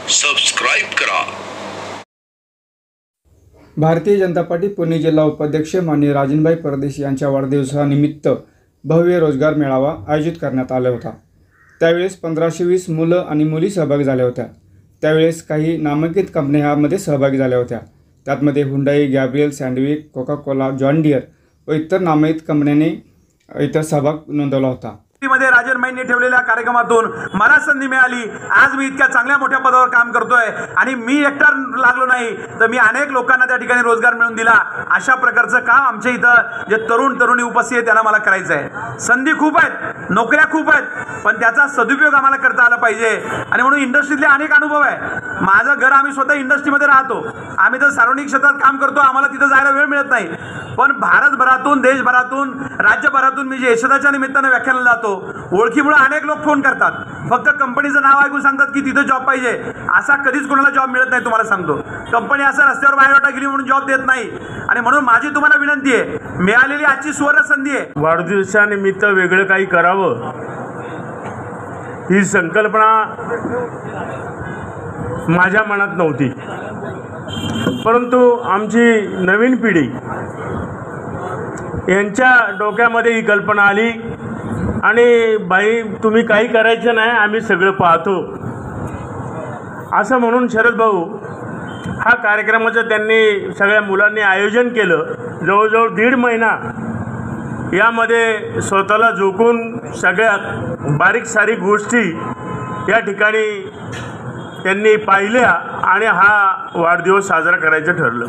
Subscribe करा। Bharatiya Janata party Pune जिल्हा उपाध्यक्ष माननीय राजनभाई परदेशी यांच्या वाढदिवसानिमित्त भव्य रोजगार मेळावा आयोजित करण्यात आला होता। त्यावेळेस 1520 मुलं आणि मुली सहभागी झाल्या होत्या। त्यावेळेस काही नामांकित कंपन्या यामध्ये सहभागी झाल्या होत्या। त्यातमध्ये Hyundai, Gabriel, Sandvik, Coca Cola, John Deere व इतर नामांकित कंपन्यांनी इतर सहभाग नोंदवला होता। मध्ये राजनभाईंनी ठेवलेल्या कार्यक्रमातून मला संधी मिळाली। आज मी इतक्या चांगल्या मोठ्या पदावर काम करतोय आणि मी एकटा लागलो नाही तर मी अनेक लोकांना त्या ठिकाणी रोजगार मिळवून दिला। अशा प्रकारचं काम आमच्या इथं जे तरुण तरुणी उपस्थित आहेत त्यांना मला करायचं आहे। संधी खूप आहेत, नोकऱ्या खूप आहेत, पण त्याचा सदुपयोग आम्हाला करता आला पाहिजे। आणि म्हणून इंडस्ट्रीतले अनेक अनुभव आहे। माझं घर, आम्ही स्वतः इंडस्ट्रीमध्ये राहतो, आम्ही तर सार्वजनिक क्षेत्रात काम करतो, आम्हाला तिथं जायला वेळ मिळत नाही। पण भारतभरातून, देशभरातून, राज्यभरातून मी जे यशदाच्या निमित्तानं व्याख्यानाला जातो, ओळखीमुळे अनेक लोक फोन करतात। फक्त कंपनीचं नाव ऐकून सांगतात की तिथं जॉब पाहिजे, असा कधीच कोणाला जॉब मिळत नाही। तुम्हाला सांगतो, कंपनी असं रस्त्यावर बायोडाटा गेली म्हणून जॉब देत नाही। आणि म्हणून माझी तुम्हाला विनंती आहे, मिळालेली आजची सुवर्ण संधी आहे, वाढदिवसानिमित्त वेगळं काही करावं ही संकल्पना माझ्या मनात नव्हती। परंतु आमची नवीन पिढी यांच्या डोक्यामध्ये ही कल्पना आली आणि बाई तुम्ही काही करायचं नाही, आम्ही सगळं पाहतो असं म्हणून शरद भाऊ हा कार्यक्रमाचं त्यांनी सगळ्या मुलांनी आयोजन केलं। जवळजवळ 1.5 महिना यामध्ये स्वतःला झोकून सगळ्या बारीक सारीक गोष्टी या ठिकाणी त्यांनी पाहिल्या आणि हा वाढदिवस साजरा करायचं ठरलं।